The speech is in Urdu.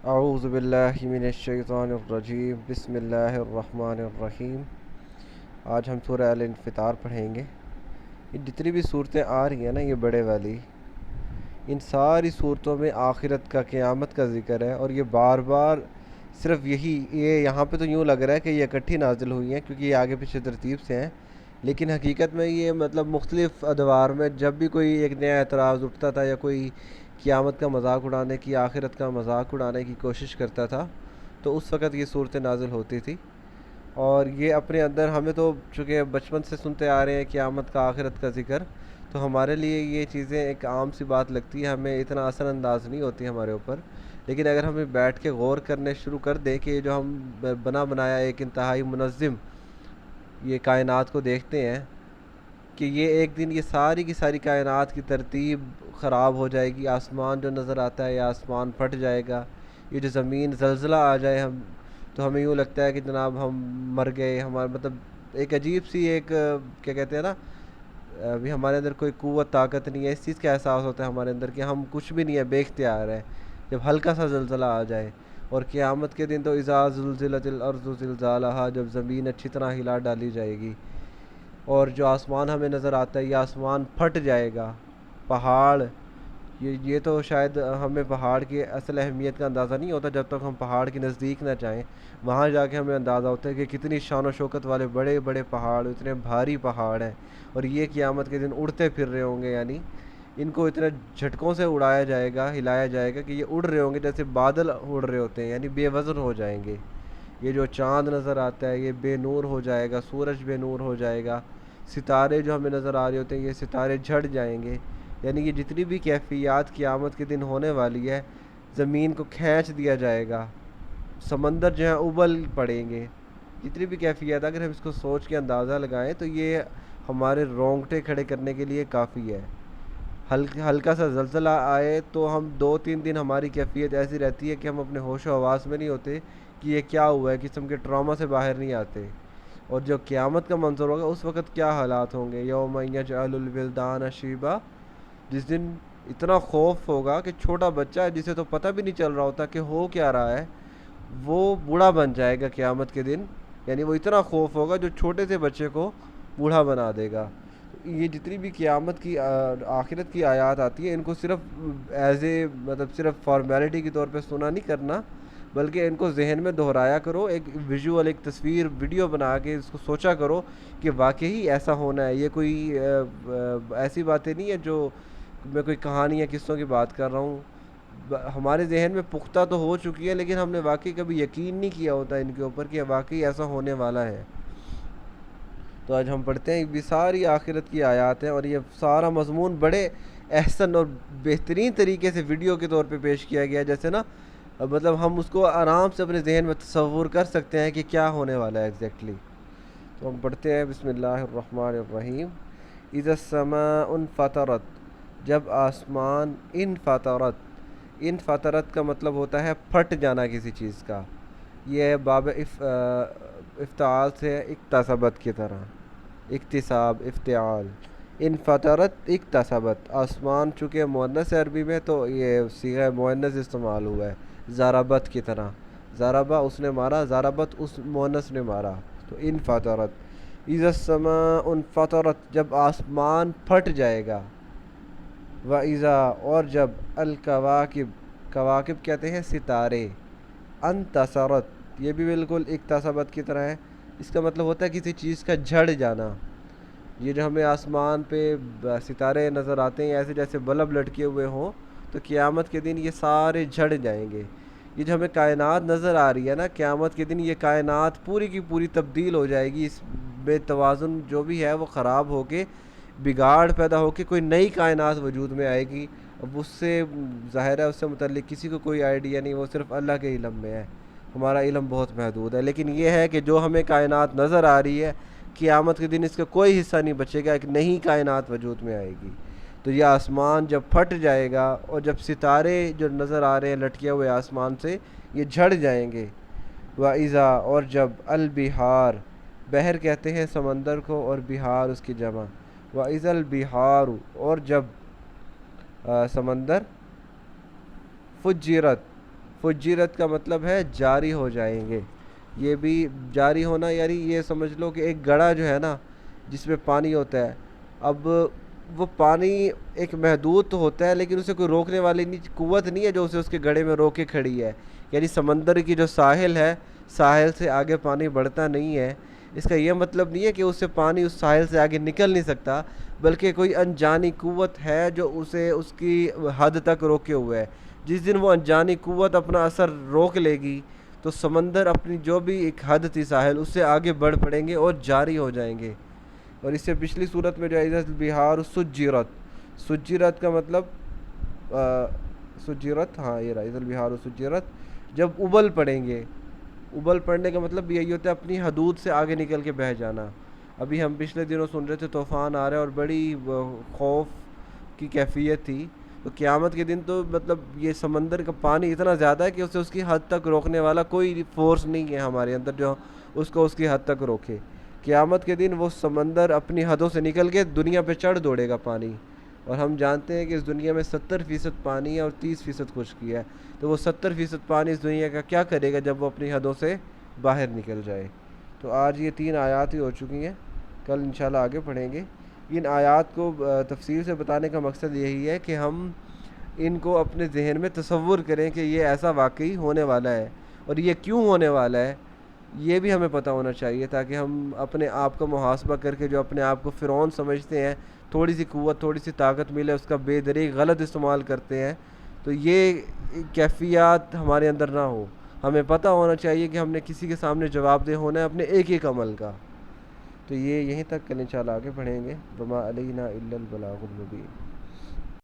اعوذ باللہ من الشیطان الرجیم بسم اللہ الرحمن الرحیم۔ آج ہم سورہ الانفطار پڑھیں گے۔ یہ جتنی بھی صورتیں آ رہی ہیں نا، یہ بڑے والی، ان ساری صورتوں میں آخرت کا، قیامت کا ذکر ہے، اور یہ بار بار صرف یہ یہاں پہ تو یوں لگ رہا ہے کہ یہ اکٹھی نازل ہوئی ہیں کیونکہ یہ آگے پیچھے ترتیب سے ہیں، لیکن حقیقت میں یہ مطلب مختلف ادوار میں جب بھی کوئی ایک نیا اعتراض اٹھتا تھا یا کوئی قیامت کا مذاق اڑانے کی، آخرت کا مذاق اڑانے کی کوشش کرتا تھا، تو اس وقت یہ صورتیں نازل ہوتی تھی۔ اور یہ اپنے اندر ہمیں تو چونکہ بچپن سے سنتے آ رہے ہیں قیامت کا، آخرت کا ذکر، تو ہمارے لیے یہ چیزیں ایک عام سی بات لگتی ہے، ہمیں اتنا اثر انداز نہیں ہوتی ہمارے اوپر۔ لیکن اگر ہمیں بیٹھ کے غور کرنے شروع کر دیں کہ یہ جو ہم بنا بنایا ایک انتہائی منظم یہ کائنات کو دیکھتے ہیں کہ یہ ایک دن یہ ساری کی ساری کائنات کی ترتیب خراب ہو جائے گی، آسمان جو نظر آتا ہے یہ آسمان پھٹ جائے گا، یہ جو زمین زلزلہ آ جائے تو ہمیں یوں لگتا ہے کہ جناب ہم مر گئے، ہمارا مطلب ایک عجیب سی ایک کیا کہتے ہیں نا، ابھی ہمارے اندر کوئی قوت طاقت نہیں ہے، اس چیز کا احساس ہوتا ہے ہمارے اندر کہ ہم کچھ بھی نہیں ہے، بے اختیار ہے۔ جب ہلکا سا زلزلہ آ جائے، اور قیامت کے دن تو اذا زلزلت الارض زلزالہا، جب زمین اچھی طرح ہلا ڈالی جائے گی، اور جو آسمان ہمیں نظر آتا ہے یہ آسمان پھٹ جائے گا، پہاڑ، یہ تو شاید ہمیں پہاڑ کی اصل اہمیت کا اندازہ نہیں ہوتا جب تک ہم پہاڑ کے نزدیک نہ جائیں، وہاں جا کے ہمیں اندازہ ہوتا ہے کہ کتنی شان و شوکت والے بڑے بڑے پہاڑ، اتنے بھاری پہاڑ ہیں، اور یہ قیامت کے دن اڑتے پھر رہے ہوں گے، یعنی ان کو اتنے جھٹکوں سے اڑایا جائے گا، ہلایا جائے گا کہ یہ اڑ رہے ہوں گے جیسے بادل اڑ رہے ہوتے ہیں، یعنی بے وزن ہو جائیں گے۔ یہ جو چاند نظر آتا ہے یہ بے نور ہو جائے گا، سورج بے نور ہو جائے گا، ستارے جو ہمیں نظر آ رہے ہوتے ہیں یہ ستارے جھڑ جائیں گے، یعنی یہ جتنی بھی کیفیات قیامت کے دن ہونے والی ہے، زمین کو کھینچ دیا جائے گا، سمندر جو ہیں ابل پڑیں گے، جتنی بھی کیفیات اگر ہم اس کو سوچ کے اندازہ لگائیں تو یہ ہمارے رونگٹے کھڑے کرنے کے لیے کافی ہے۔ ہلکا سا زلزلہ آئے تو ہم 2 3 دن ہماری کیفیت ایسی رہتی ہے کہ ہم اپنے ہوش و حواس میں نہیں ہوتے کہ یہ کیا ہوا ہے، قسم کے ٹراما سے باہر نہیں آتے۔ اور جو قیامت کا منظر ہوگا اس وقت کیا حالات ہوں گے، یوم یجعل الولدان شیبا، جس دن اتنا خوف ہوگا کہ چھوٹا بچہ ہے جسے تو پتہ بھی نہیں چل رہا ہوتا کہ ہو کیا رہا ہے، وہ بوڑھا بن جائے گا قیامت کے دن، یعنی وہ اتنا خوف ہوگا جو چھوٹے سے بچے کو بوڑھا بنا دے گا۔ یہ جتنی بھی قیامت کی آخرت کی آیات آتی ہیں ان کو صرف ایز اے مطلب صرف فارمیلٹی کے طور پہ سنا نہیں کرنا، بلکہ ان کو ذہن میں دہرایا کرو، ایک ویژول، ایک تصویر ویڈیو بنا کے اس کو سوچا کرو کہ واقعی ایسا ہونا ہے، یہ کوئی ایسی باتیں نہیں ہے جو میں کوئی کہانی یا قصوں کی بات کر رہا ہوں، ہمارے ذہن میں پختہ تو ہو چکی ہے لیکن ہم نے واقعی کبھی یقین نہیں کیا ہوتا ان کے اوپر کہ واقعی ایسا ہونے والا ہے۔ تو آج ہم پڑھتے ہیں، یہ ساری آخرت کی آیات ہیں، اور یہ سارا مضمون بڑے احسن اور بہترین طریقے سے ویڈیو کے طور پہ پیش کیا گیا ہے، جیسے نا مطلب ہم اس کو آرام سے اپنے ذہن میں تصور کر سکتے ہیں کہ کیا ہونے والا ہے ایگزیکٹلی۔ تو ہم پڑھتے ہیں، بسم اللہ الرحمن الرحیم۔ اذا السماء انفطرت، جب آسمان انفطرت، انفطرت کا مطلب ہوتا ہے پھٹ جانا کسی چیز کا، یہ باب افتعال سے اکتسبت کی طرح، اکتساب، افتعال، انفطرت اکتسبت، آسمان چونکہ مؤنث ہے عربی میں تو یہ صیغہ مؤنث استعمال ہوا ہے، ضربت کی طرح، ضربہ اس نے مارا، ضربت اس مؤنث نے مارا، تو انفطرت، اذا السماء انفطرت، جب آسمان پھٹ جائے گا، وَإِذَا، اور جب، الکواکب، کواکب کہتے ہیں ستارے، انتصرت، یہ بھی بالکل اکتسبت کی طرح ہے، اس کا مطلب ہوتا ہے کسی چیز کا جھڑ جانا۔ یہ جو ہمیں آسمان پہ ستارے نظر آتے ہیں ایسے جیسے بلب لٹکے ہوئے ہوں، تو قیامت کے دن یہ سارے جھڑ جائیں گے۔ یہ جو ہمیں کائنات نظر آ رہی ہے نا، قیامت کے دن یہ کائنات پوری کی پوری تبدیل ہو جائے گی، اس بے توازن جو بھی ہے وہ خراب ہو کے، بگاڑ پیدا ہو کے کوئی نئی کائنات وجود میں آئے گی۔ اب اس سے ظاہر ہے اس سے متعلق کسی کو کوئی آئیڈیا نہیں، وہ صرف اللہ کے علم میں ہے، ہمارا علم بہت محدود ہے، لیکن یہ ہے کہ جو ہمیں کائنات نظر آ رہی ہے قیامت کے دن اس کا کوئی حصہ نہیں بچے گا، ایک نئی کائنات وجود میں آئے گی۔ تو یہ آسمان جب پھٹ جائے گا اور جب ستارے جو نظر آ رہے ہیں لٹکے ہوئے آسمان سے یہ جھڑ جائیں گے، وَإِذَا، اور جب، البحار، بحر کہتے ہیں سمندر کو اور بحار اس کی جمع، وَإِذَا البحار، اور جب سمندر، فجرت، فجرت کا مطلب ہے جاری ہو جائیں گے. یہ بھی جاری ہونا یعنی یہ سمجھ لو کہ ایک گڑھا جو ہے نا جس میں پانی ہوتا ہے، اب وہ پانی ایک محدود تو ہوتا ہے لیکن اسے کوئی روکنے والی قوت نہیں ہے جو اسے اس کے گڑھے میں روک کے کھڑی ہے. یعنی سمندر کی جو ساحل ہے، ساحل سے آگے پانی بڑھتا نہیں ہے. اس کا یہ مطلب نہیں ہے کہ اس سے پانی اس ساحل سے آگے نکل نہیں سکتا، بلکہ کوئی انجانی قوت ہے جو اسے اس کی حد تک روکے ہوئے ہے. جس دن وہ انجانی قوت اپنا اثر روک لے گی تو سمندر اپنی جو بھی ایک حد تھی ساحل اس سے آگے بڑھ پڑیں گے اور جاری ہو جائیں گے. اور اس سے پچھلی صورت میں جو ہے اذا البحار سجرت، سجرت کا مطلب سجرت، ہاں یہ رہا اذا البحار سجرت، جب ابل پڑیں گے. ابل پڑنے کا مطلب یہی ہوتا ہے اپنی حدود سے آگے نکل کے بہہ جانا. ابھی ہم پچھلے دنوں سن رہے تھے طوفان آ رہا ہے اور بڑی خوف کی کیفیت تھی. تو قیامت کے دن تو مطلب یہ سمندر کا پانی اتنا زیادہ ہے کہ اسے اس کی حد تک روکنے والا کوئی فورس نہیں ہے ہمارے اندر جو اس کو اس کی حد تک روکے. قیامت کے دن وہ سمندر اپنی حدوں سے نکل کے دنیا پہ چڑھ دوڑے گا پانی. اور ہم جانتے ہیں کہ اس دنیا میں 70% پانی ہے اور 30% خشکی ہے. تو وہ 70% پانی اس دنیا کا کیا کرے گا جب وہ اپنی حدوں سے باہر نکل جائے. تو آج یہ 3 آیات ہی ہو چکی ہیں، کل انشاءاللہ آگے پڑھیں گے. ان آیات کو تفصیل سے بتانے کا مقصد یہی ہے کہ ہم ان کو اپنے ذہن میں تصور کریں کہ یہ ایسا واقعی ہونے والا ہے اور یہ کیوں ہونے والا ہے، یہ بھی ہمیں پتہ ہونا چاہیے تاکہ ہم اپنے آپ کا محاسبہ کر کے جو اپنے آپ کو فرعون سمجھتے ہیں، تھوڑی سی قوت تھوڑی سی طاقت ملے اس کا بے دریغ غلط استعمال کرتے ہیں، تو یہ کیفیات ہمارے اندر نہ ہو. ہمیں پتہ ہونا چاہیے کہ ہم نے کسی کے سامنے جواب دہ ہونا ہے اپنے ایک ایک عمل کا. تو یہ یہیں تک کل انشاءاللہ آگے پڑھیں گے. وما علینا الا البلاغ المبین.